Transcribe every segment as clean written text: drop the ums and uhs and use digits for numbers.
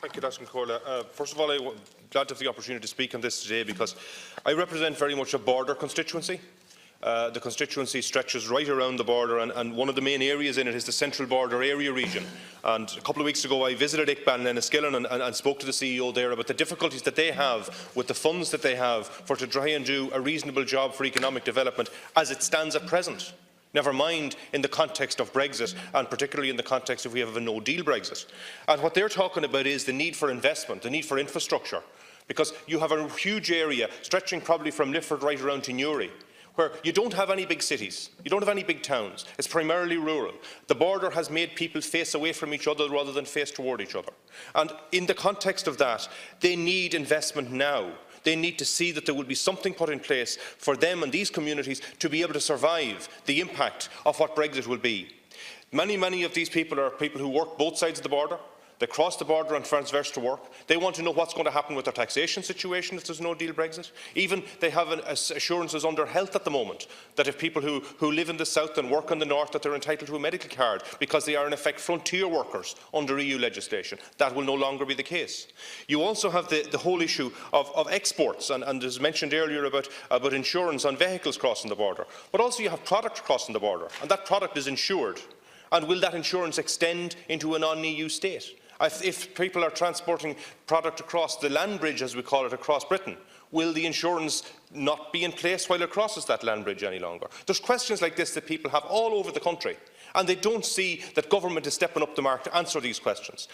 Thank you, Dáil Éireann. First of all, I'm glad to have the opportunity to speak on this today because I represent very much a border constituency. The constituency stretches right around the border, and one of the main areas in it is the Central Border Area region. And a couple of weeks ago, I visited Ickban and Enniskillen and spoke to the CEO there about the difficulties that they have with the funds that they have to try and do a reasonable job for economic development as it stands at present. Never mind in the context of Brexit, and particularly in the context if we have a no-deal Brexit. And what they're talking about is the need for investment, the need for infrastructure, because you have a huge area stretching probably from Lifford right around to Newry, where you don't have any big cities, you don't have any big towns. It's primarily rural. The border has made people face away from each other rather than face toward each other. And in the context of that, they need investment now. They need to see that there will be something put in place for them and these communities to be able to survive the impact of what Brexit will be. Many of these people are people who work both sides of the border. They cross the border and transverse to work. They want to know what's going to happen with their taxation situation if there's no deal Brexit. Even they have assurances under health at the moment that if people who live in the south and work in the north that they're entitled to a medical card because they are in effect frontier workers under EU legislation. That will no longer be the case. You also have the whole issue of exports and as mentioned earlier about insurance on vehicles crossing the border. But also you have product crossing the border, and that product is insured. And will that insurance extend into a non-EU state? If people are transporting product across the land bridge, as we call it, across Britain, will the insurance not be in place while it crosses that land bridge any longer? There's questions like this that people have all over the country, and they don't see that government is stepping up the mark to answer these questions.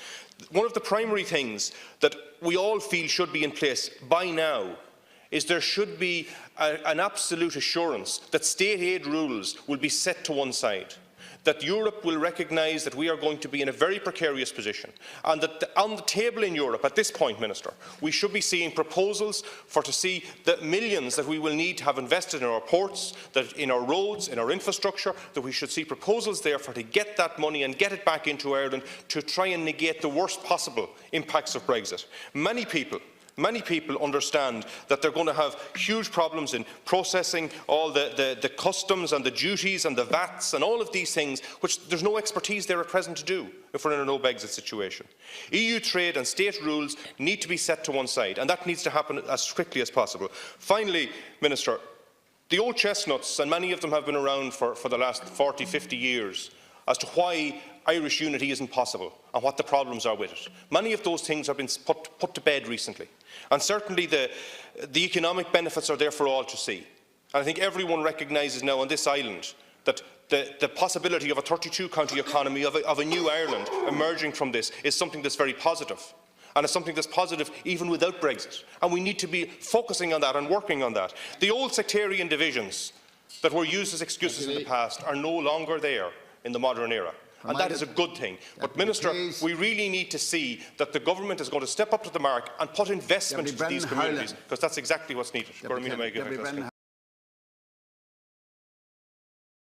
One of the primary things that we all feel should be in place by now is there should be an absolute assurance that state aid rules will be set to one side, that Europe will recognise that we are going to be in a very precarious position, and that on the table in Europe at this point, Minister, we should be seeing proposals to see the millions that we will need to have invested in our ports, that in our roads, in our infrastructure, that we should see proposals there to get that money and get it back into Ireland to try and negate the worst possible impacts of Brexit. Many people understand that they're going to have huge problems in processing all the customs and the duties and the VATs and all of these things, which there's no expertise there at present to do if we're in a no-Brexit situation. EU trade and state rules need to be set to one side, and that needs to happen as quickly as possible. Finally, Minister, the old chestnuts, and many of them have been around for the last 40, 50 years, as to why Irish unity isn't possible and what the problems are with it. Many of those things have been put to bed recently. And certainly the economic benefits are there for all to see. And I think everyone recognises now on this island that the possibility of a 32-county economy, of a new Ireland emerging from this, is something that's very positive. And it's something that's positive even without Brexit. And we need to be focusing on that and working on that. The old sectarian divisions that were used as excuses in the past are no longer there in the modern era. And that is a good thing. But, Minister, we really need to see that the government is going to step up to the mark and put investment into these communities, because that's exactly what's needed.